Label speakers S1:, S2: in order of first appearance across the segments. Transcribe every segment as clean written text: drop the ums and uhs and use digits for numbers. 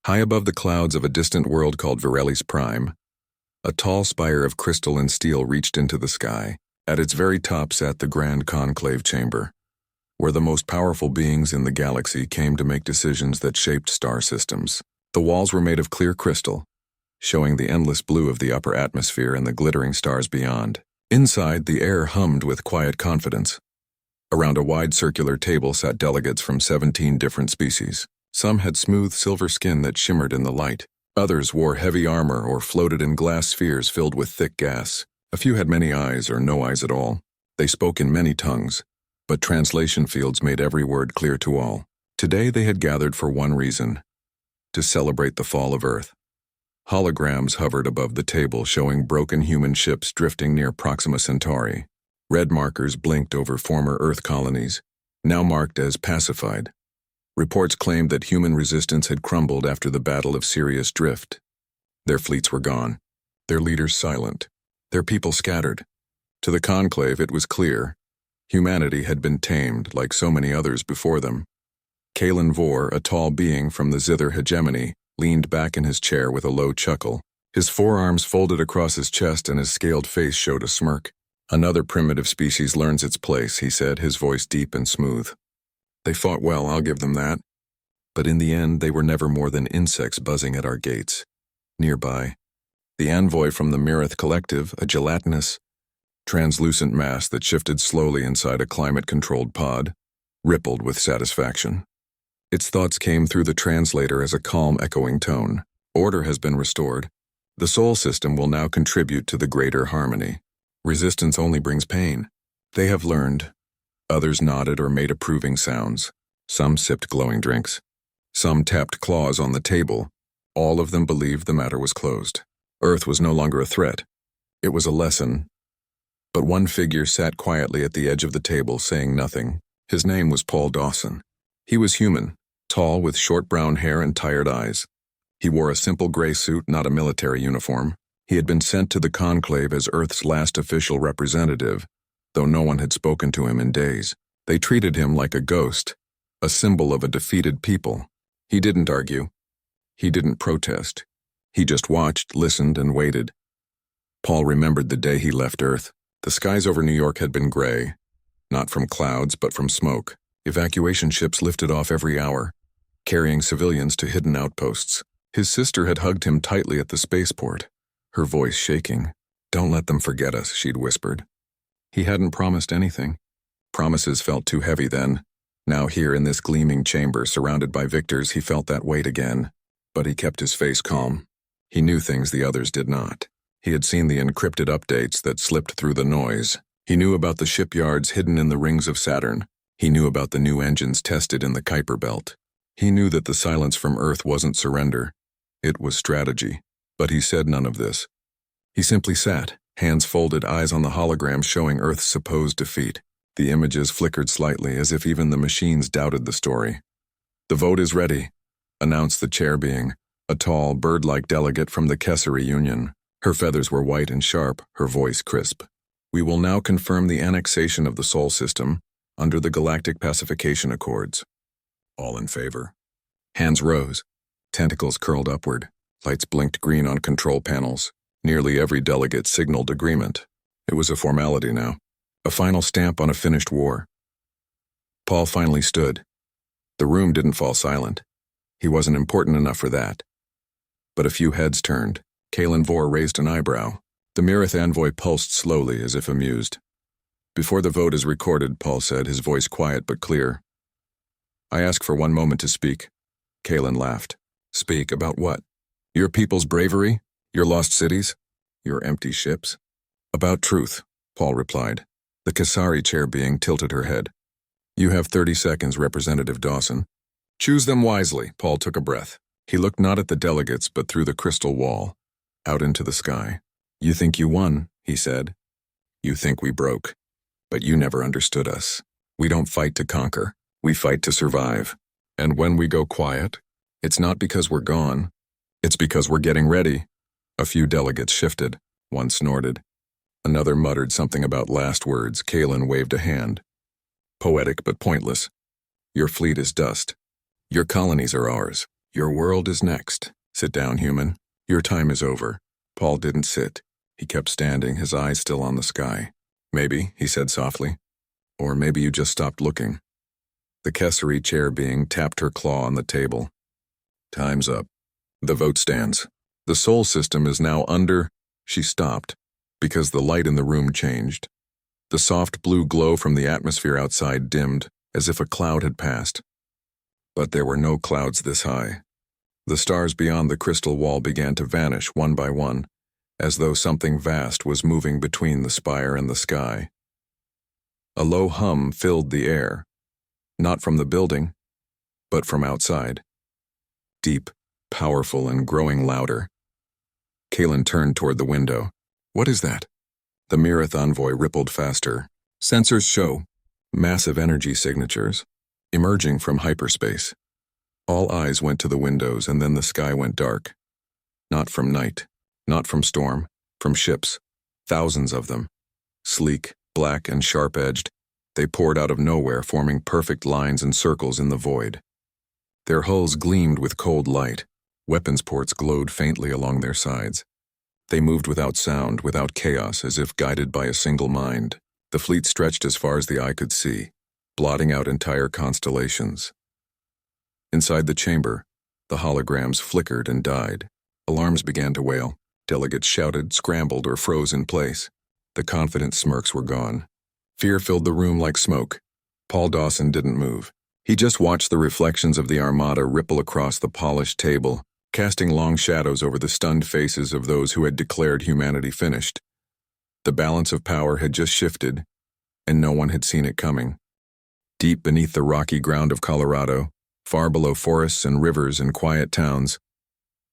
S1: High above the clouds of a distant world called Virelis Prime, a tall spire of crystal and steel reached into the sky. At its very top sat the Grand Conclave Chamber, where the most powerful beings in the galaxy came to make decisions that shaped star systems. The walls were made of clear crystal, showing the endless blue of the upper atmosphere and the glittering stars beyond. Inside, the air hummed with quiet confidence. Around a wide circular table sat delegates from 17 different species. Some had smooth silver skin that shimmered in the light. Others wore heavy armor or floated in glass spheres filled with thick gas. A few had many eyes or no eyes at all. They spoke in many tongues, but translation fields made every word clear to all. Today they had gathered for one reason: to celebrate the fall of Earth. Holograms hovered above the table showing broken human ships drifting near Proxima Centauri. Red markers blinked over former Earth colonies, now marked as pacified. Reports claimed that human resistance had crumbled after the Battle of Sirius Drift. Their fleets were gone, their leaders silent, their people scattered. To the Conclave it was clear: humanity had been tamed like so many others before them. Kalen Vor, a tall being from the Zither hegemony, leaned back in his chair with a low chuckle. His forearms folded across his chest and his scaled face showed a smirk. "Another primitive species learns its place," he said, his voice deep and smooth. "They fought well, I'll give them that. But in the end, they were never more than insects buzzing at our gates." Nearby, the envoy from the Mirith Collective, a gelatinous, translucent mass that shifted slowly inside a climate-controlled pod, rippled with satisfaction. Its thoughts came through the translator as a calm, echoing tone. "Order has been restored. The Sol system will now contribute to the greater harmony. Resistance only brings pain." "They have learned." Others nodded or made approving sounds. Some sipped glowing drinks. Some tapped claws on the table. All of them believed the matter was closed. Earth was no longer a threat. It was a lesson. But one figure sat quietly at the edge of the table, saying nothing. His name was Paul Dawson. He was human, tall with short brown hair and tired eyes. He wore a simple gray suit, not a military uniform. He had been sent to the Conclave as Earth's last official representative, though no one had spoken to him in days. They treated him like a ghost, a symbol of a defeated people. He didn't argue. He didn't protest. He just watched, listened, and waited. Paul remembered the day he left Earth. The skies over New York had been gray, not from clouds but from smoke. Evacuation ships lifted off every hour, carrying civilians to hidden outposts. His sister had hugged him tightly at the spaceport, her voice shaking. "Don't let them forget us," she'd whispered. He hadn't promised anything. Promises felt too heavy then. Now here in this gleaming chamber, surrounded by victors, he felt that weight again. But he kept his face calm. He knew things the others did not. He had seen the encrypted updates that slipped through the noise. He knew about the shipyards hidden in the rings of Saturn. He knew about the new engines tested in the Kuiper Belt. He knew that the silence from Earth wasn't surrender. It was strategy. But he said none of this. He simply sat, hands folded, eyes on the hologram showing Earth's supposed defeat. The images flickered slightly, as if even the machines doubted the story. "The vote is ready," announced the chair being, a tall, bird-like delegate from the Kessari Union. Her feathers were white and sharp, her voice crisp. "We will now confirm the annexation of the Sol system under the Galactic Pacification Accords." All in favor. Hands rose. Tentacles curled upward. Lights blinked green on control panels. Nearly every delegate signaled agreement. It was a formality now. A final stamp on a finished war. Paul finally stood. The room didn't fall silent. He wasn't important enough for that. But a few heads turned. Kalen Vor raised an eyebrow. The Mirith envoy pulsed slowly, as if amused. "Before the vote is recorded," Paul said, his voice quiet but clear, "I ask for one moment to speak." Kalen laughed. "Speak about what? Your people's bravery? Your lost cities? Your empty ships?" "About truth," Paul replied. The Kessari chair being tilted her head. "You have 30 seconds, Representative Dawson." "Choose them wisely." Paul took a breath. He looked not at the delegates but through the crystal wall, out into the sky. "You think you won," he said. "You think we broke. But you never understood us. We don't fight to conquer. We fight to survive. And when we go quiet, it's not because we're gone. It's because we're getting ready." A few delegates shifted. One snorted. Another muttered something about last words. Kalen waved a hand. "Poetic but pointless. Your fleet is dust. Your colonies are ours. Your world is next. Sit down, human. Your time is over. Paul didn't sit. He kept standing, his eyes still on the sky. Maybe, he said softly. Or maybe you just stopped looking. The Kessery chair being tapped her claw on the table. Time's up. The vote stands. The Sol system is now under... She stopped, because the light in the room changed. The soft blue glow from the atmosphere outside dimmed, as if a cloud had passed. But there were no clouds this high. The stars beyond the crystal wall began to vanish one by one, as though something vast was moving between the spire and the sky. A low hum filled the air, not from the building, but from outside. Deep, powerful, and growing louder. Kalen turned toward the window. What is that? The Mirith envoy rippled faster. Sensors show massive energy signatures emerging from hyperspace. All eyes went to the windows, and then the sky went dark. Not from night, not from storm, from ships, thousands of them. Sleek, black, and sharp-edged, they poured out of nowhere, forming perfect lines and circles in the void. Their hulls gleamed with cold light. Weapons ports glowed faintly along their sides. They moved without sound, without chaos, as if guided by a single mind. The fleet stretched as far as the eye could see, blotting out entire constellations. Inside the chamber, the holograms flickered and died. Alarms began to wail. Delegates shouted, scrambled, or froze in place. The confident smirks were gone. Fear filled the room like smoke. Paul Dawson didn't move. He just watched the reflections of the armada ripple across the polished table, casting long shadows over the stunned faces of those who had declared humanity finished. The balance of power had just shifted, and no one had seen it coming. Deep beneath the rocky ground of Colorado, far below forests and rivers and quiet towns,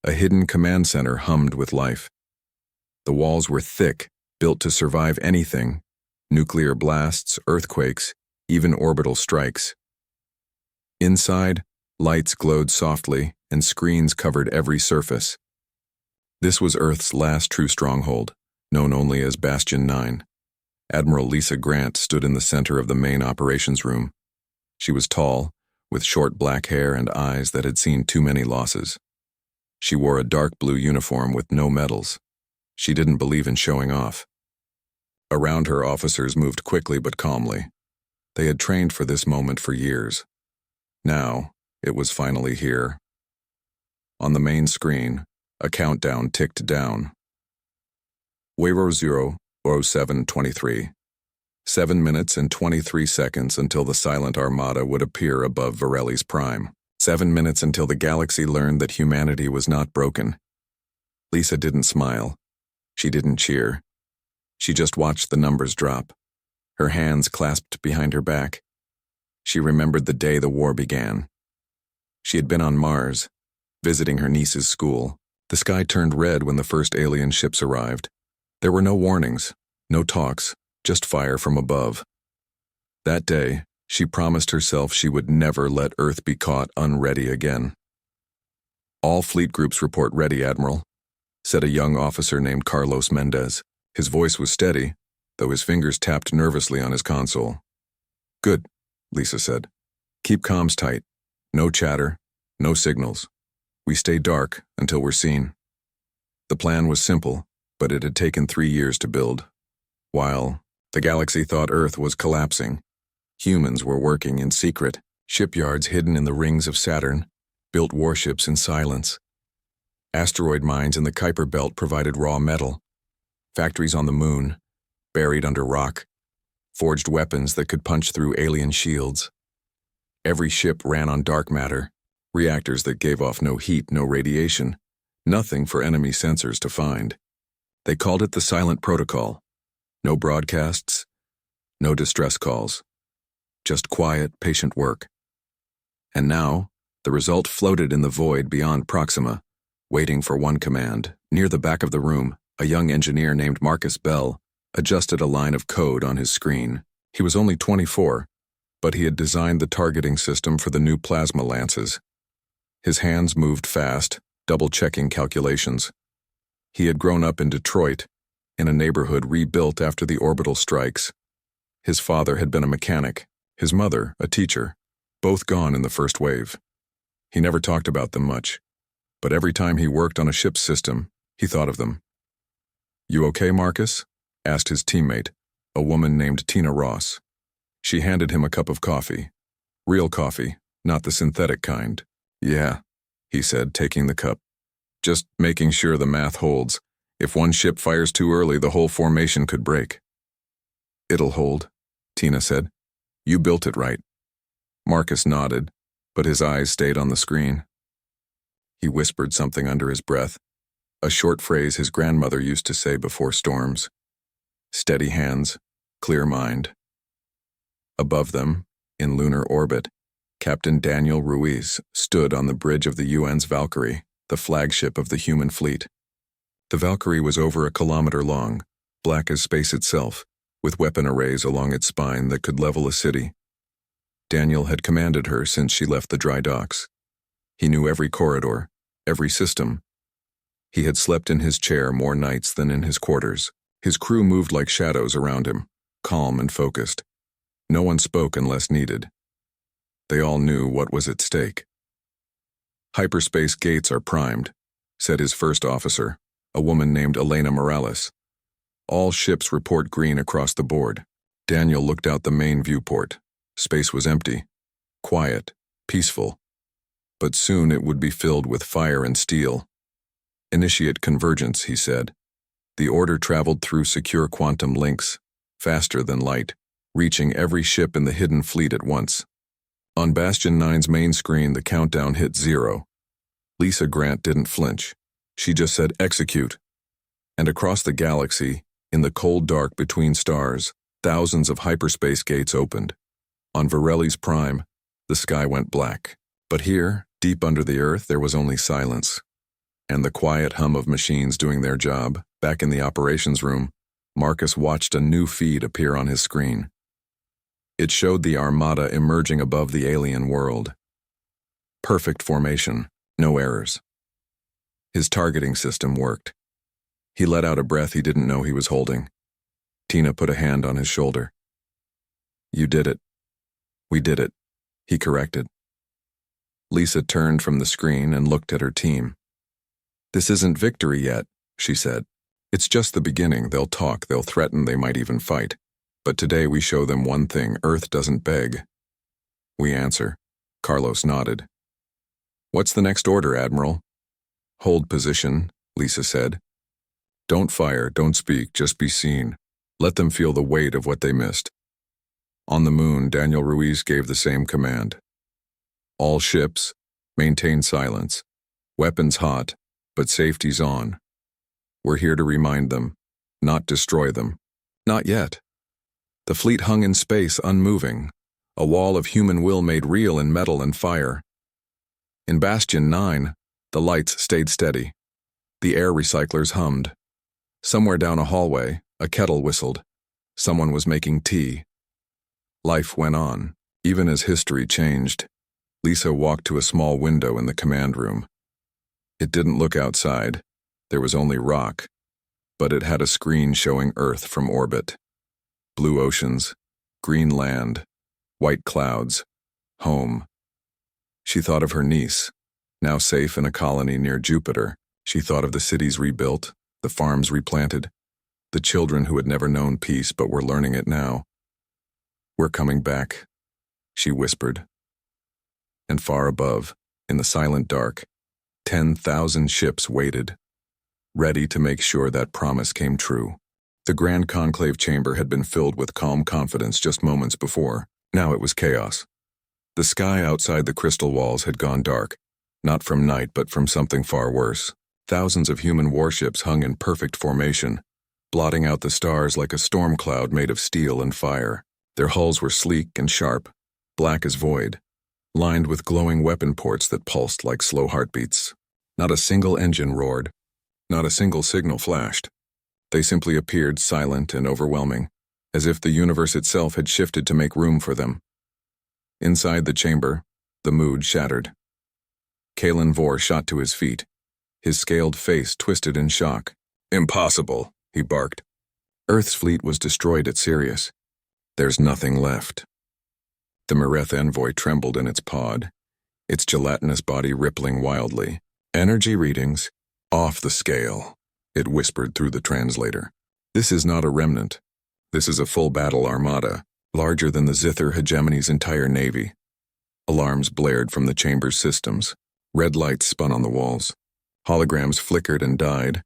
S1: a hidden command center hummed with life. The walls were thick, built to survive anything: nuclear blasts, earthquakes, even orbital strikes. Inside, lights glowed softly, and screens covered every surface. This was Earth's last true stronghold, known only as Bastion 9. Admiral Lisa Grant stood in the center of the main operations room. She was tall, with short black hair and eyes that had seen too many losses. She wore a dark blue uniform with no medals. She didn't believe in showing off. Around her, officers moved quickly but calmly. They had trained for this moment for years. Now, it was finally here. On the main screen, a countdown ticked down. Wayro 00723. 7 minutes and 23 seconds until the silent armada would appear above Varelli's prime. 7 minutes until the galaxy learned that humanity was not broken. Lisa didn't smile. She didn't cheer. She just watched the numbers drop, her hands clasped behind her back. She remembered the day the war began. She had been on Mars, visiting her niece's school. The sky turned red when the first alien ships arrived. There were no warnings, no talks, just fire from above. That day, she promised herself she would never let Earth be caught unready again. "All fleet groups report ready, Admiral," said a young officer named Carlos Mendez. His voice was steady, though his fingers tapped nervously on his console. "Good," Lisa said. "Keep comms tight. No chatter, no signals. We stay dark until we're seen." The plan was simple, but it had taken 3 years to build. While the galaxy thought Earth was collapsing, humans were working in secret. Shipyards hidden in the rings of Saturn built warships in silence. Asteroid mines in the Kuiper Belt provided raw metal. Factories on the moon, buried under rock, forged weapons that could punch through alien shields. Every ship ran on dark matter, reactors that gave off no heat, no radiation, nothing for enemy sensors to find. They called it the Silent Protocol. No broadcasts, no distress calls. Just quiet, patient work. And now, the result floated in the void beyond Proxima, waiting for one command. Near the back of the room, a young engineer named Marcus Bell adjusted a line of code on his screen. He was only 24, but he had designed the targeting system for the new plasma lances. His hands moved fast, double-checking calculations. He had grown up in Detroit, in a neighborhood rebuilt after the orbital strikes. His father had been a mechanic, his mother a teacher, both gone in the first wave. He never talked about them much, but every time he worked on a ship's system, he thought of them. "You okay, Marcus?" asked his teammate, a woman named Tina Ross. She handed him a cup of coffee. Real coffee, not the synthetic kind. "Yeah," he said, taking the cup. "Just making sure the math holds. If one ship fires too early, the whole formation could break." "It'll hold," Tina said. "You built it right." Marcus nodded, but his eyes stayed on the screen. He whispered something under his breath, a short phrase his grandmother used to say before storms. Steady hands, clear mind. Above them, in lunar orbit, Captain Daniel Ruiz stood on the bridge of the UN's Valkyrie, the flagship of the human fleet. The Valkyrie was over 1 kilometer long, black as space itself, with weapon arrays along its spine that could level a city. Daniel had commanded her since she left the dry docks. He knew every corridor, every system. He had slept in his chair more nights than in his quarters. His crew moved like shadows around him, calm and focused. No one spoke unless needed. They all knew what was at stake. "Hyperspace gates are primed," said his first officer, a woman named Elena Morales. "All ships report green across the board." Daniel looked out the main viewport. Space was empty, quiet, peaceful. But soon it would be filled with fire and steel. "Initiate convergence," he said. The order traveled through secure quantum links, faster than light, reaching every ship in the hidden fleet at once. On Bastion 9's main screen, the countdown hit 0. Lisa Grant didn't flinch. She just said, "Execute." And across the galaxy, in the cold dark between stars, thousands of hyperspace gates opened. On Varelli's Prime, the sky went black. But here, deep under the earth, there was only silence. And the quiet hum of machines doing their job. Back in the operations room, Marcus watched a new feed appear on his screen. It showed the Armada emerging above the alien world. Perfect formation, no errors. His targeting system worked. He let out a breath he didn't know he was holding. Tina put a hand on his shoulder. "You did it. We did it," he corrected. Lisa turned from the screen and looked at her team. "This isn't victory yet," she said. "It's just the beginning. They'll talk, they'll threaten, they might even fight. But today we show them one thing: Earth doesn't beg. We answer." Carlos nodded. "What's the next order, Admiral?" "Hold position," Lisa said. "Don't fire, don't speak, just be seen. Let them feel the weight of what they missed." On the moon, Daniel Ruiz gave the same command. "All ships, maintain silence. Weapons hot, but safety's on. We're here to remind them, not destroy them. Not yet." The fleet hung in space, unmoving, a wall of human will made real in metal and fire. In Bastion 9, the lights stayed steady. The air recyclers hummed. Somewhere down a hallway, a kettle whistled. Someone was making tea. Life went on, even as history changed. Lisa walked to a small window in the command room. It didn't look outside. There was only rock, but it had a screen showing Earth from orbit. Blue oceans, green land, white clouds, home. She thought of her niece, now safe in a colony near Jupiter. She thought of the cities rebuilt, the farms replanted, the children who had never known peace but were learning it now. "We're coming back," she whispered. And far above, in the silent dark, 10,000 ships waited, ready to make sure that promise came true. The Grand Conclave chamber had been filled with calm confidence just moments before. Now it was chaos. The sky outside the crystal walls had gone dark, not from night but from something far worse. Thousands of human warships hung in perfect formation, blotting out the stars like a storm cloud made of steel and fire. Their hulls were sleek and sharp, black as void, lined with glowing weapon ports that pulsed like slow heartbeats. Not a single engine roared, not a single signal flashed. They simply appeared silent and overwhelming, as if the universe itself had shifted to make room for them. Inside the chamber, the mood shattered. Kalen Vor shot to his feet, his scaled face twisted in shock. "Impossible," he barked. "Earth's fleet was destroyed at Sirius. There's nothing left." The Mareth envoy trembled in its pod. its gelatinous body rippling wildly. Energy readings, off the scale, it whispered through the translator. This is not a remnant. This is a full battle armada, larger than the Zither hegemony's entire navy. Alarms blared from the chamber's systems. Red lights spun on the walls. Holograms flickered and died,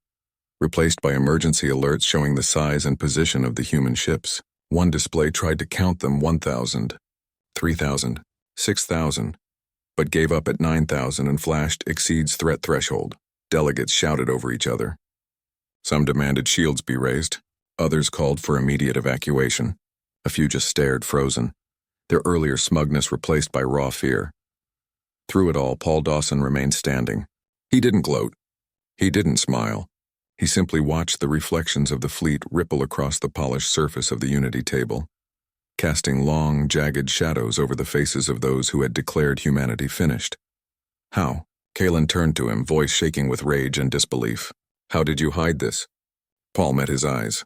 S1: replaced by emergency alerts showing the size and position of the human ships. One display tried to count them 1,000, 3,000, 6,000, but gave up at 9,000 and flashed exceeds threat threshold. Delegates shouted over each other. Some demanded shields be raised. Others called for immediate evacuation. A few just stared frozen, their earlier smugness replaced by raw fear. Through it all, Paul Dawson remained standing. He didn't gloat. He didn't smile. He simply watched the reflections of the fleet ripple across the polished surface of the Unity table, casting long, jagged shadows over the faces of those who had declared humanity finished. How? Kalen turned to him, voice shaking with rage and disbelief. How did you hide this? Paul met his eyes.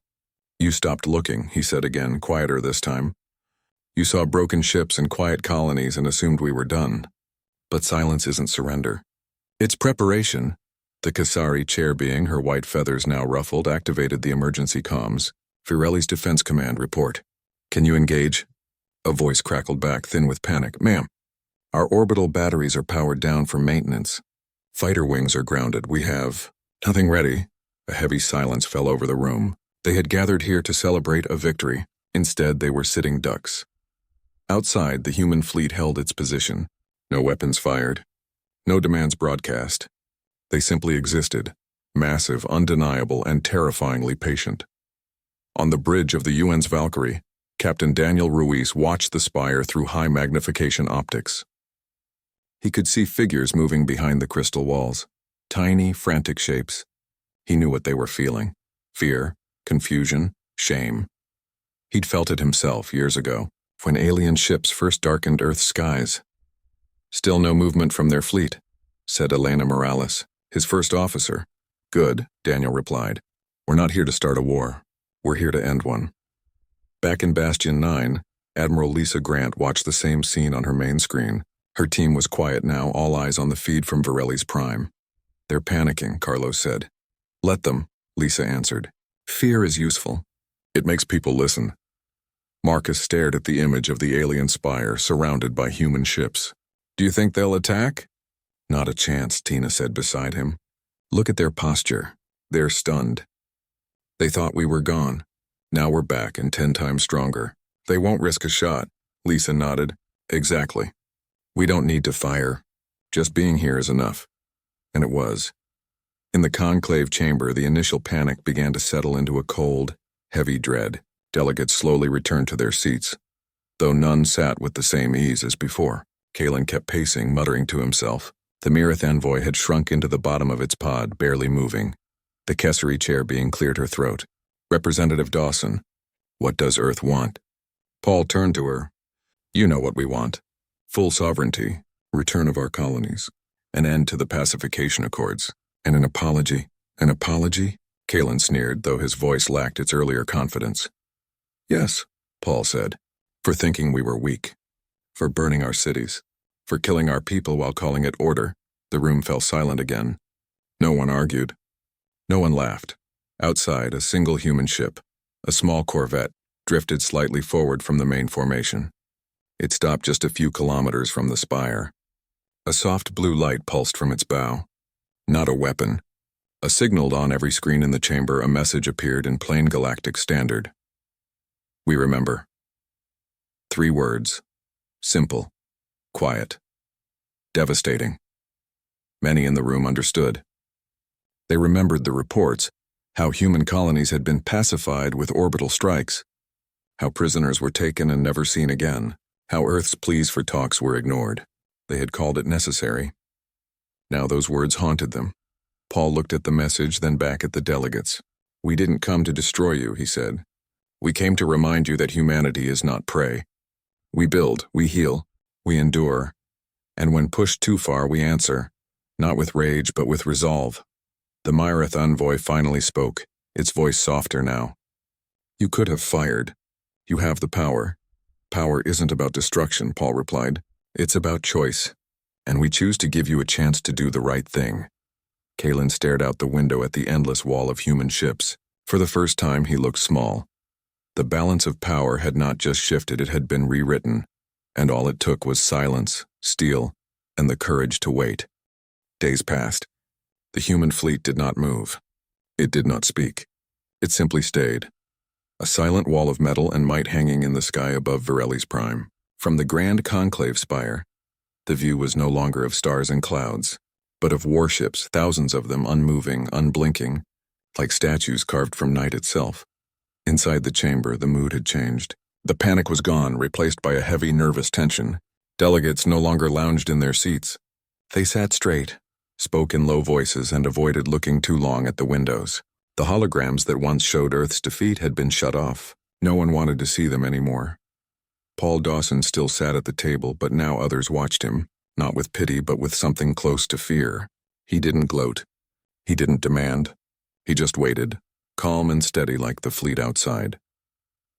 S1: You stopped looking, he said again, quieter this time. You saw broken ships and quiet colonies and assumed we were done. But silence isn't surrender. It's preparation. The Kasari chair being, her white feathers now ruffled, activated the emergency comms. Firelli's Defense Command report. Can you engage? A voice crackled back, thin with panic. Ma'am, our orbital batteries are powered down for maintenance. Fighter wings are grounded. We have nothing ready. A heavy silence fell over the room. They had gathered here to celebrate a victory. Instead, they were sitting ducks. Outside, the human fleet held its position. No weapons fired. No demands broadcast. They simply existed, massive, undeniable, and terrifyingly patient. On the bridge of the UN's Valkyrie, Captain Daniel Ruiz watched the spire through high-magnification optics. He could see figures moving behind the crystal walls, tiny, frantic shapes. He knew what they were feeling: fear, confusion, shame. He'd felt it himself years ago, when alien ships first darkened Earth's skies. Still no movement from their fleet, said Elena Morales, his first officer. Good, Daniel replied. We're not here to start a war. We're here to end one. Back in Bastion 9, Admiral Lisa Grant watched the same scene on her main screen. Her team was quiet now, all eyes on the feed from Varelli's Prime. They're panicking, Carlos said. Let them, Lisa answered. Fear is useful. It makes people listen. Marcus stared at the image of the alien spire surrounded by human ships. Do you think they'll attack? Not a chance, Tina said beside him. Look at their posture. They're stunned. They thought we were gone. Now we're back and 10 times stronger. They won't risk a shot. Lisa nodded. Exactly. We don't need to fire. Just being here is enough. And it was. In the conclave chamber, the initial panic began to settle into a cold, heavy dread. Delegates slowly returned to their seats, though none sat with the same ease as before. Kalen kept pacing, muttering to himself. The Mirith envoy had shrunk into the bottom of its pod, barely moving. The Kessari chair being cleared her throat. Representative Dawson, what does Earth want? Paul turned to her. You know what we want. Full sovereignty, return of our colonies, an end to the pacification accords, and an apology. An apology? Kalen sneered, though his voice lacked its earlier confidence. Yes, Paul said, for thinking we were weak, for burning our cities, for killing our people while calling it order. The room fell silent again. No one argued. No one laughed. Outside, a single human ship, a small corvette, drifted slightly forward from the main formation. It stopped just a few kilometers from the spire. A soft blue light pulsed from its bow. Not a weapon. Signaled on every screen in the chamber, a message appeared in plain galactic standard. We remember. 3 words. Simple. Quiet. Devastating. Many in the room understood. They remembered the reports, how human colonies had been pacified with orbital strikes, how prisoners were taken and never seen again, how Earth's pleas for talks were ignored. They had called it necessary. Now those words haunted them. Paul looked at the message, then back at the delegates. We didn't come to destroy you, he said. We came to remind you that humanity is not prey. We build, we heal, we endure, and when pushed too far, we answer, not with rage, but with resolve. The Myrith envoy finally spoke, its voice softer now. You could have fired. You have the power. Power isn't about destruction, Paul replied. It's about choice. and we choose to give you a chance to do the right thing. Kalen stared out the window at the endless wall of human ships. For the first time, he looked small. The balance of power had not just shifted, it had been rewritten, and all it took was silence, steel, and the courage to wait. Days passed. The human fleet did not move. It did not speak. It simply stayed. A silent wall of metal and might hanging in the sky above Varelli's Prime. From the grand conclave spire, the view was no longer of stars and clouds, but of warships, thousands of them unmoving, unblinking, like statues carved from night itself. Inside the chamber, the mood had changed. The panic was gone, replaced by a heavy, nervous tension. Delegates no longer lounged in their seats. They sat straight, spoke in low voices, and avoided looking too long at the windows. The holograms that once showed Earth's defeat had been shut off. No one wanted to see them anymore. Paul Dawson still sat at the table, but now others watched him, not with pity but with something close to fear. He didn't gloat. He didn't demand. He just waited, calm and steady like the fleet outside.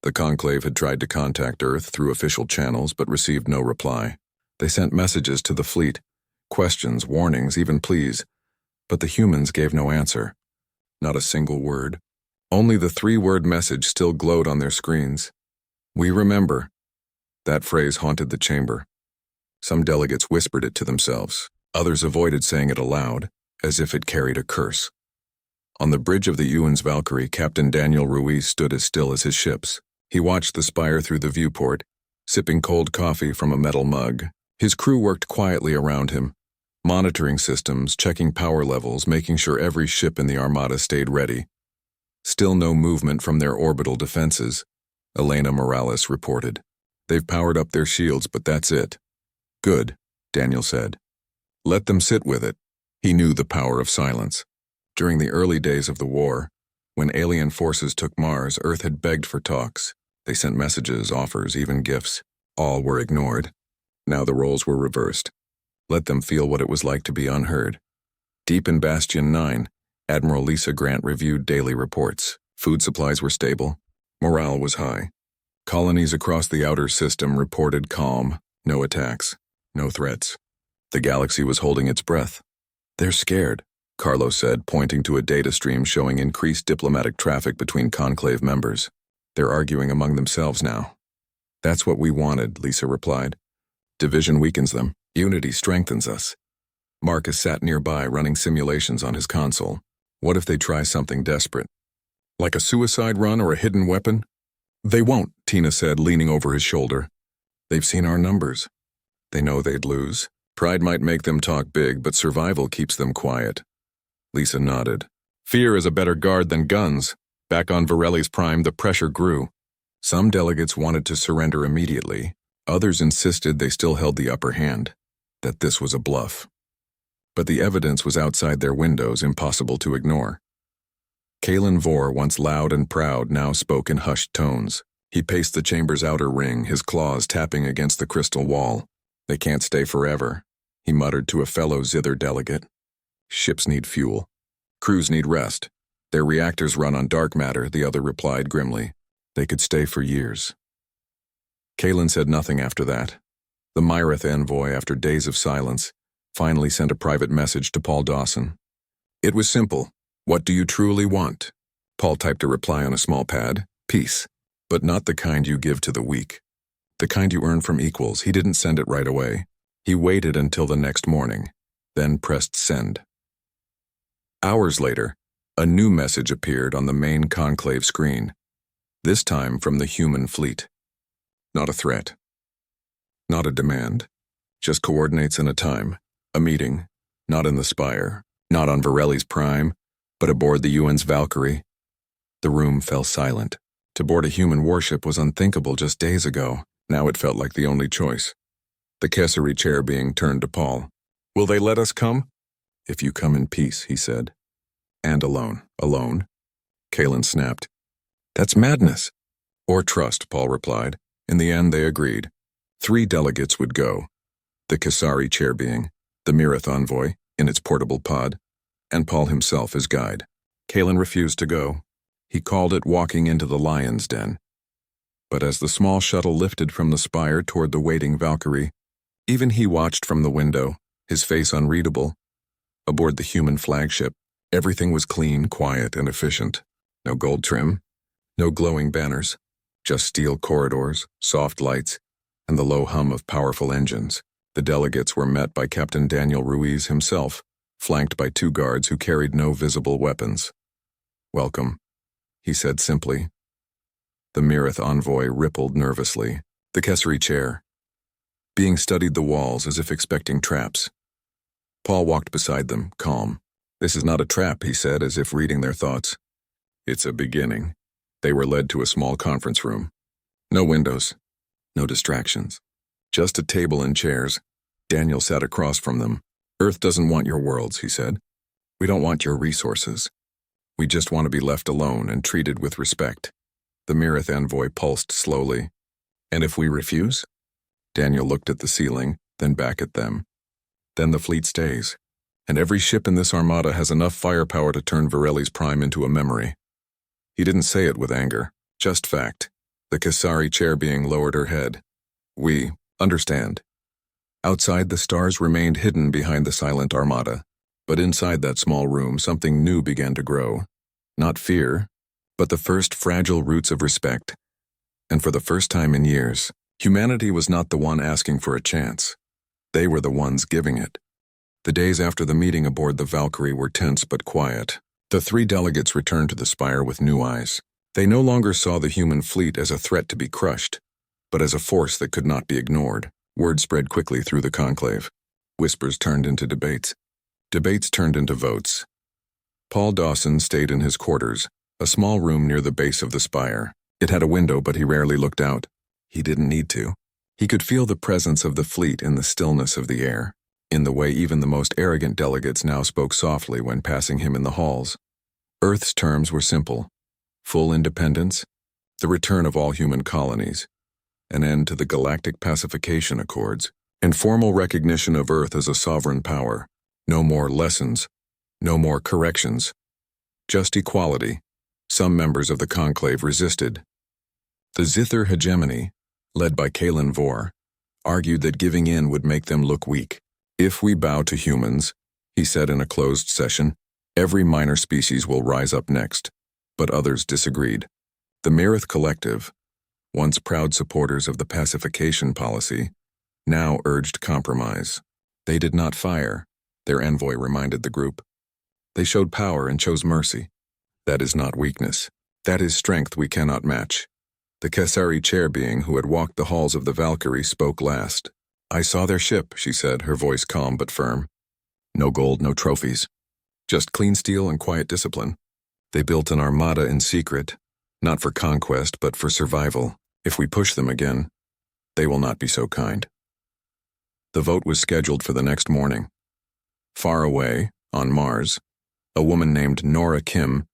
S1: The conclave had tried to contact Earth through official channels but received no reply. They sent messages to the fleet, questions, warnings, even pleas, but the humans gave no answer. Not a single word. Only the 3-word message still glowed on their screens. "We remember." That phrase haunted the chamber. Some delegates whispered it to themselves. Others avoided saying it aloud, as if it carried a curse. On the bridge of the Ewan's Valkyrie, Captain Daniel Ruiz stood as still as his ships. He watched the spire through the viewport, sipping cold coffee from a metal mug. His crew worked quietly around him, monitoring systems, checking power levels, making sure every ship in the Armada stayed ready. Still no movement from their orbital defenses, Elena Morales reported. "They've powered up their shields, but that's it." "Good," Daniel said. "Let them sit with it." He knew the power of silence. During the early days of the war, when alien forces took Mars, Earth had begged for talks. They sent messages, offers, even gifts. All were ignored. Now the roles were reversed. Let them feel what it was like to be unheard. Deep in Bastion 9, Admiral Lisa Grant reviewed daily reports. Food supplies were stable. Morale was high. Colonies across the outer system reported calm, no attacks, no threats. The galaxy was holding its breath. "They're scared," Carlos said, pointing to a data stream showing increased diplomatic traffic between conclave members. "They're arguing among themselves now." "That's what we wanted," Lisa replied. "Division weakens them. Unity strengthens us." Marcus sat nearby, running simulations on his console. What if they try something desperate? Like a suicide run or a hidden weapon? "They won't," Tina said, leaning over his shoulder. "They've seen our numbers. They know they'd lose. Pride might make them talk big, but survival keeps them quiet." Lisa nodded. "Fear is a better guard than guns." Back on Varelli's Prime, the pressure grew. Some delegates wanted to surrender immediately. Others insisted they still held the upper hand, that this was a bluff. But the evidence was outside their windows, impossible to ignore. Kalen Vor, once loud and proud, now spoke in hushed tones. He paced the chamber's outer ring, his claws tapping against the crystal wall. "They can't stay forever," he muttered to a fellow Zither delegate. "Ships need fuel. Crews need rest. Their reactors run on dark matter," the other replied grimly. "They could stay for years." Kalen said nothing after that. The Myrith envoy, after days of silence, finally sent a private message to Paul Dawson. It was simple. "What do you truly want?" Paul typed a reply on a small pad. "Peace. But not the kind you give to the weak. The kind you earn from equals." He didn't send it right away. He waited until the next morning, then pressed send. Hours later, a new message appeared on the main conclave screen, this time from the human fleet. Not a threat. Not a demand. Just coordinates and a time. A meeting. Not in the spire. Not on Varelli's Prime, but aboard the Ewan's Valkyrie. The room fell silent. To board a human warship was unthinkable just days ago. Now it felt like the only choice. The Kessery chair being turned to Paul. "Will they let us come?" "If you come in peace," he said. "And alone." "Alone?" Kalen snapped. "That's madness." "Or trust," Paul replied. In the end, they agreed. 3 delegates would go. The Kessery chair being, the Myrith envoy, in its portable pod, and Paul himself as guide. Kalen refused to go. He called it walking into the lion's den. But as the small shuttle lifted from the spire toward the waiting Valkyrie, even he watched from the window, his face unreadable. Aboard the human flagship, everything was clean, quiet, and efficient. No gold trim, no glowing banners, just steel corridors, soft lights, and the low hum of powerful engines. The delegates were met by Captain Daniel Ruiz himself, flanked by 2 guards who carried no visible weapons. "Welcome," he said simply. The Mirith envoy rippled nervously. The Kesari chair, being studied the walls as if expecting traps. Paul walked beside them, calm. "This is not a trap," he said, as if reading their thoughts. "It's a beginning." They were led to a small conference room. No windows, no distractions. Just a table and chairs. Daniel sat across from them. "Earth doesn't want your worlds," he said. "We don't want your resources. We just want to be left alone and treated with respect." The Mirith envoy pulsed slowly. "And if we refuse?" Daniel looked at the ceiling, then back at them. "Then the fleet stays, and every ship in this armada has enough firepower to turn Vareli's Prime into a memory." He didn't say it with anger, just fact. The Kesari chair being lowered her head. "We understand." Outside, the stars remained hidden behind the silent armada, but inside that small room something new began to grow. Not fear, but the first fragile roots of respect. And for the first time in years, humanity was not the one asking for a chance. They were the ones giving it. The days after the meeting aboard the Valkyrie were tense but quiet. The 3 delegates returned to the spire with new eyes. They no longer saw the human fleet as a threat to be crushed, but as a force that could not be ignored. Word spread quickly through the conclave. Whispers turned into debates. Debates turned into votes. Paul Dawson stayed in his quarters, a small room near the base of the spire. It had a window, but he rarely looked out. He didn't need to. He could feel the presence of the fleet in the stillness of the air, in the way even the most arrogant delegates now spoke softly when passing him in the halls. Earth's terms were simple: full independence, the return of all human colonies, an end to the Galactic Pacification Accords, and formal recognition of Earth as a sovereign power. No more lessons, no more corrections, just equality. Some members of the conclave resisted. The Zither hegemony, led by Kalen Vor, argued that giving in would make them look weak. "If we bow to humans," he said in a closed session, "every minor species will rise up next." But others disagreed. The Mirith Collective, once proud supporters of the pacification policy, now urged compromise. They did not fire, their envoy reminded the group. They showed power and chose mercy. That is not weakness. That is strength we cannot match. The Kesari chair being who had walked the halls of the Valkyrie spoke last. "I saw their ship," she said, her voice calm but firm. "No gold, no trophies. Just clean steel and quiet discipline. They built an armada in secret, not for conquest but for survival. If we push them again, they will not be so kind." The vote was scheduled for the next morning. Far away, on Mars, a woman named Nora Kim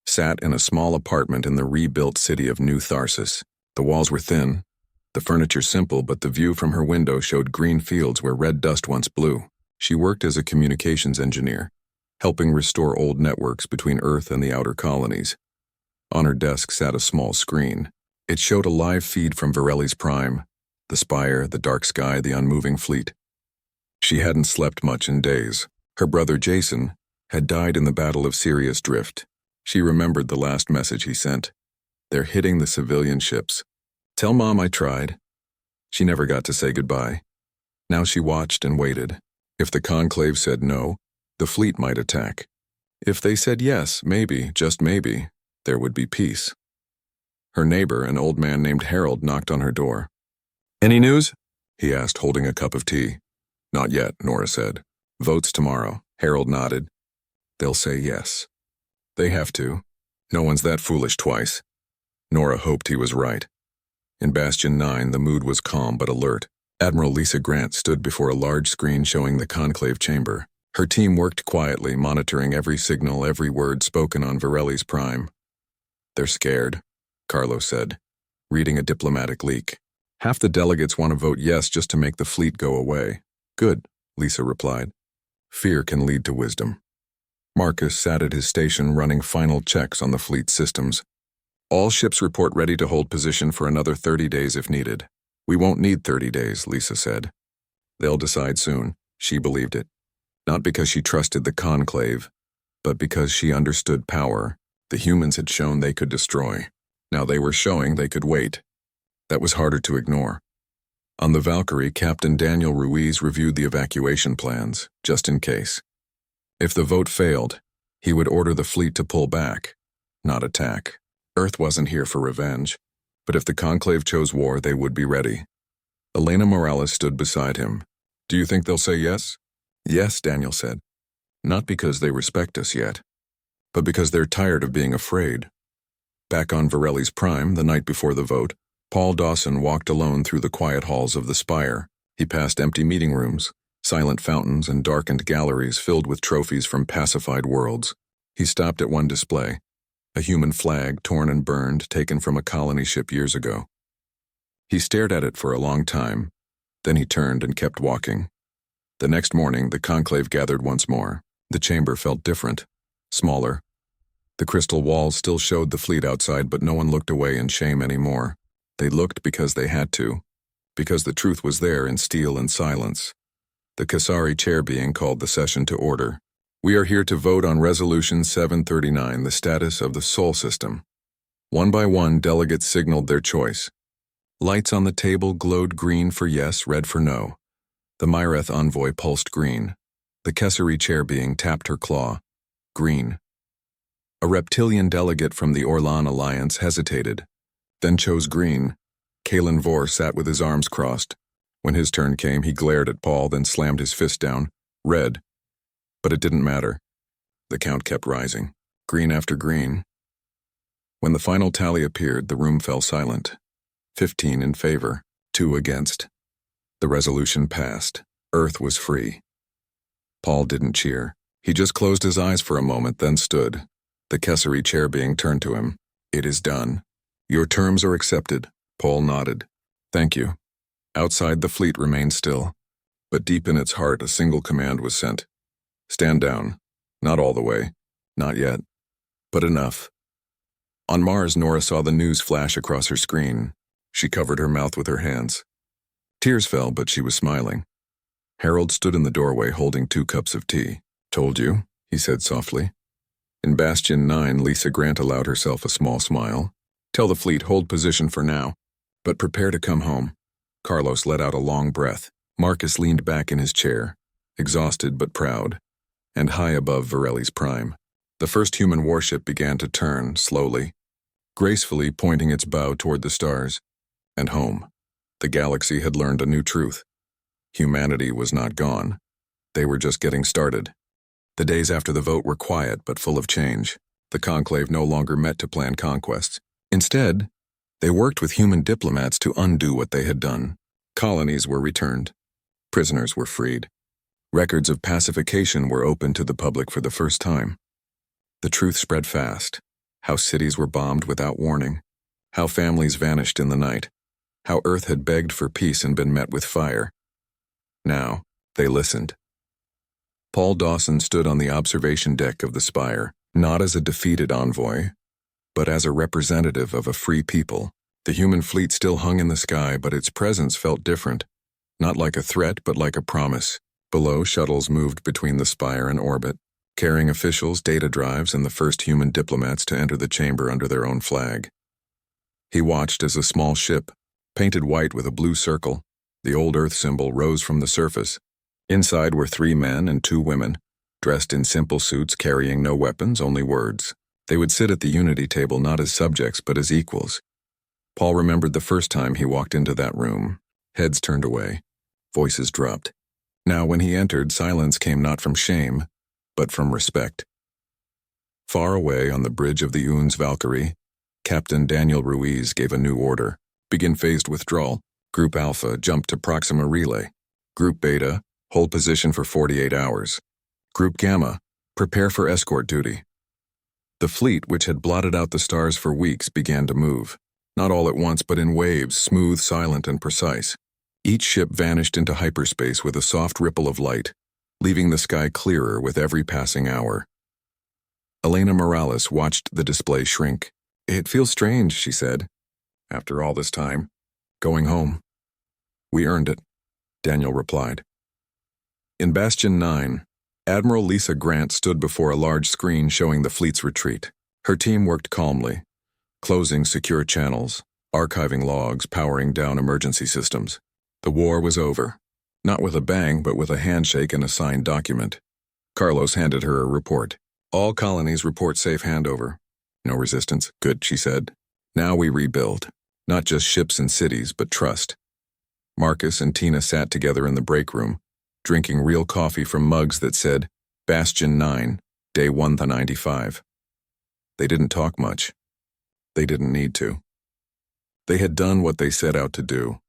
S1: sat in a small apartment in the rebuilt city of New Tharsis. The walls were thin, the furniture simple, but the view from her window showed green fields where red dust once blew. She worked as a communications engineer, helping restore old networks between Earth and the outer colonies. On her desk sat a small screen. It showed a live feed from Vareli's Prime, the spire, the dark sky, the unmoving fleet. She hadn't slept much in days. Her brother Jason had died in the Battle of Sirius Drift. She remembered the last message he sent. "They're hitting the civilian ships. Tell Mom I tried." She never got to say goodbye. Now she watched and waited. If the conclave said no, the fleet might attack. If they said yes, maybe, just maybe, there would be peace. Her neighbor, an old man named Harold, knocked on her door. "Any news?" he asked, holding a cup of tea. "Not yet," Nora said. "Votes tomorrow." Harold nodded. "They'll say yes. They have to. No one's that foolish twice." Nora hoped he was right. In Bastion 9, the mood was calm but alert. Admiral Lisa Grant stood before a large screen showing the conclave chamber. Her team worked quietly, monitoring every signal, every word spoken on Vareli's Prime. "They're scared," Carlos said, reading a diplomatic leak. "Half the delegates want to vote yes just to make the fleet go away." "Good," Lisa replied. "Fear can lead to wisdom." Marcus sat at his station running final checks on the fleet systems. "All ships report ready to hold position for another 30 days if needed." "We won't need 30 days, Lisa said. "They'll decide soon." She believed it. Not because she trusted the conclave, but because she understood power the humans had shown they could destroy. Now they were showing they could wait. That was harder to ignore. On the Valkyrie, Captain Daniel Ruiz reviewed the evacuation plans, just in case. If the vote failed, he would order the fleet to pull back, not attack. Earth wasn't here for revenge, but if the conclave chose war, they would be ready. Elena Morales stood beside him. Do you think they'll say yes? Yes, Daniel said. Not because they respect us yet, but because they're tired of being afraid. Back on Varelli's Prime, the night before the vote, Paul Dawson walked alone through the quiet halls of the Spire. He passed empty meeting rooms, silent fountains, and darkened galleries filled with trophies from pacified worlds. He stopped at one display, a human flag torn and burned, taken from a colony ship years ago. He stared at it for a long time, then he turned and kept walking. The next morning, the conclave gathered once more. The chamber felt different, smaller. The crystal walls still showed the fleet outside, but no one looked away in shame anymore. They looked because they had to, because the truth was there in steel and silence. The Kasari chair being called the session to order. We are here to vote on Resolution 739, the status of the Sol system. One by one, delegates signaled their choice. Lights on the table glowed green for yes, red for no. The Myreth envoy pulsed green. The Kesari chair being tapped her claw. Green. A reptilian delegate from the Orlan Alliance hesitated, then chose green. Kalen Vor sat with his arms crossed. When his turn came, he glared at Paul, then slammed his fist down. Red. But it didn't matter. The count kept rising. Green after green. When the final tally appeared, the room fell silent. 15 in favor, 2 against. The resolution passed. Earth was free. Paul didn't cheer. He just closed his eyes for a moment, then stood. The Kesari chair being turned to him. It is done. Your terms are accepted. Paul nodded. Thank you. Outside, the fleet remained still, but deep in its heart, a single command was sent. Stand down. Not all the way. Not yet. But enough. On Mars, Nora saw the news flash across her screen. She covered her mouth with her hands. Tears fell, but she was smiling. Harold stood in the doorway holding 2 cups of tea. Told you, he said softly. In Bastion 9, Lisa Grant allowed herself a small smile. Tell the fleet, hold position for now, but prepare to come home. Carlos let out a long breath. Marcus leaned back in his chair, exhausted but proud, and high above Varelli's Prime. The first human warship began to turn, slowly, gracefully pointing its bow toward the stars, and home. The galaxy had learned a new truth. Humanity was not gone. They were just getting started. The days after the vote were quiet but full of change. The conclave no longer met to plan conquests. Instead, they worked with human diplomats to undo what they had done. Colonies were returned. Prisoners were freed. Records of pacification were opened to the public for the first time. The truth spread fast. How cities were bombed without warning. How families vanished in the night. How Earth had begged for peace and been met with fire. Now, they listened. Paul Dawson stood on the observation deck of the Spire, not as a defeated envoy, but as a representative of a free people. The human fleet still hung in the sky, but its presence felt different. Not like a threat, but like a promise. Below, shuttles moved between the Spire and orbit, carrying officials, data drives, and the first human diplomats to enter the chamber under their own flag. He watched as a small ship, painted white with a blue circle, the old Earth symbol, rose from the surface. Inside were 3 men and 2 women, dressed in simple suits carrying no weapons, only words. They would sit at the unity table not as subjects but as equals. Paul remembered the first time he walked into that room. Heads turned away. Voices dropped. Now when he entered, silence came not from shame, but from respect. Far away on the bridge of the Un's Valkyrie, Captain Daniel Ruiz gave a new order. Begin phased withdrawal. Group Alpha, jump to Proxima Relay. Group Beta, hold position for 48 hours. Group Gamma, prepare for escort duty. The fleet, which had blotted out the stars for weeks, began to move. Not all at once, but in waves, smooth, silent, and precise. Each ship vanished into hyperspace with a soft ripple of light, leaving the sky clearer with every passing hour. Elena Morales watched the display shrink. It feels strange, she said. After all this time. Going home. We earned it, Daniel replied. In Bastion 9, Admiral Lisa Grant stood before a large screen showing the fleet's retreat. Her team worked calmly, closing secure channels, archiving logs, powering down emergency systems. The war was over. Not with a bang, but with a handshake and a signed document. Carlos handed her a report. All colonies report safe handover. No resistance. Good, she said. Now we rebuild. Not just ships and cities, but trust. Marcus and Tina sat together in the break room, drinking real coffee from mugs that said, Bastion 9, Day 195. They didn't talk much. They didn't need to. They had done what they set out to do.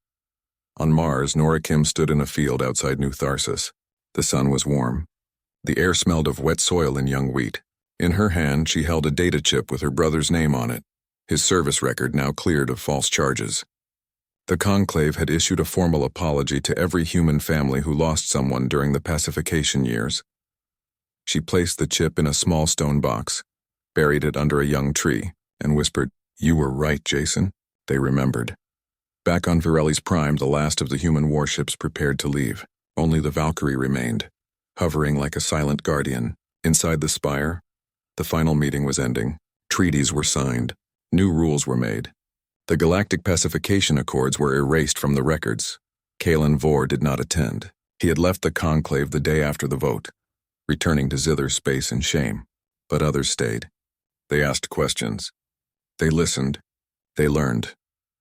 S1: On Mars, Nora Kim stood in a field outside New Tharsis. The sun was warm. The air smelled of wet soil and young wheat. In her hand, she held a data chip with her brother's name on it, his service record now cleared of false charges. The Conclave had issued a formal apology to every human family who lost someone during the pacification years. She placed the chip in a small stone box, buried it under a young tree, and whispered, "You were right, Jason." They remembered. Back on Virelli's Prime, the last of the human warships prepared to leave. Only the Valkyrie remained, hovering like a silent guardian. Inside the spire, the final meeting was ending. Treaties were signed. New rules were made. The Galactic Pacification Accords were erased from the records. Kalen Vore did not attend. He had left the Conclave the day after the vote, returning to zither space in shame. But others stayed. They asked questions. They listened. They learned.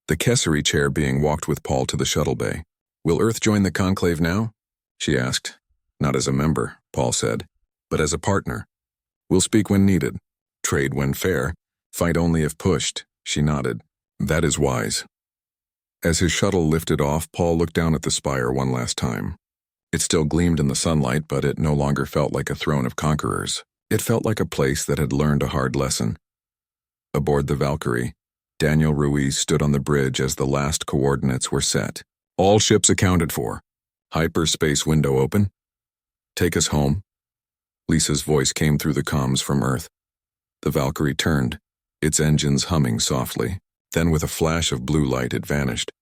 S1: The Kessery chair being walked with Paul to the shuttle bay. "Will Earth join the Conclave now?" she asked. "Not as a member," Paul said, "but as a partner. We'll speak when needed, trade when fair, fight only if pushed," she nodded. "That is wise." As his shuttle lifted off, Paul looked down at the spire one last time. It still gleamed in the sunlight, but it no longer felt like a throne of conquerors. It felt like a place that had learned a hard lesson. Aboard the Valkyrie, Daniel Ruiz stood on the bridge as the last coordinates were set. "All ships accounted for. Hyperspace window open. Take us home." Lisa's voice came through the comms from Earth. The Valkyrie turned, its engines humming softly. Then with a flash of blue light it vanished.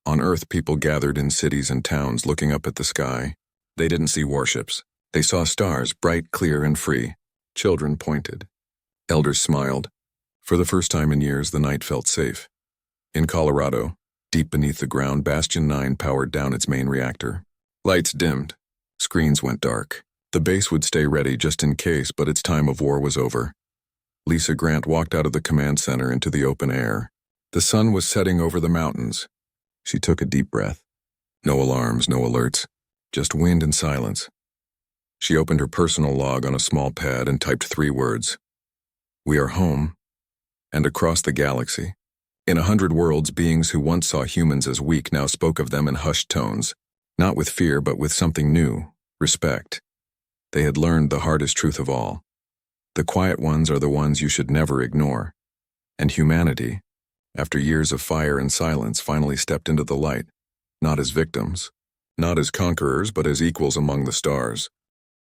S1: On Earth, people gathered in cities and towns looking up at the sky. They didn't see warships. They saw stars, bright, clear, and free. Children pointed. Elders smiled. For the first time in years, the night felt safe. In Colorado, deep beneath the ground, Bastion 9 powered down its main reactor. Lights dimmed. Screens went dark. The base would stay ready just in case, but its time of war was over. Lisa Grant walked out of the command center into the open air. The sun was setting over the mountains. She took a deep breath. No alarms, no alerts, just wind and silence. She opened her personal log on a small pad and typed 3 words. "We are home," and across the galaxy. In 100 worlds, beings who once saw humans as weak now spoke of them in hushed tones, not with fear but with something new, respect. They had learned the hardest truth of all. The quiet ones are the ones you should never ignore. And humanity, after years of fire and silence, finally stepped into the light, not as victims, not as conquerors, but as equals among the stars.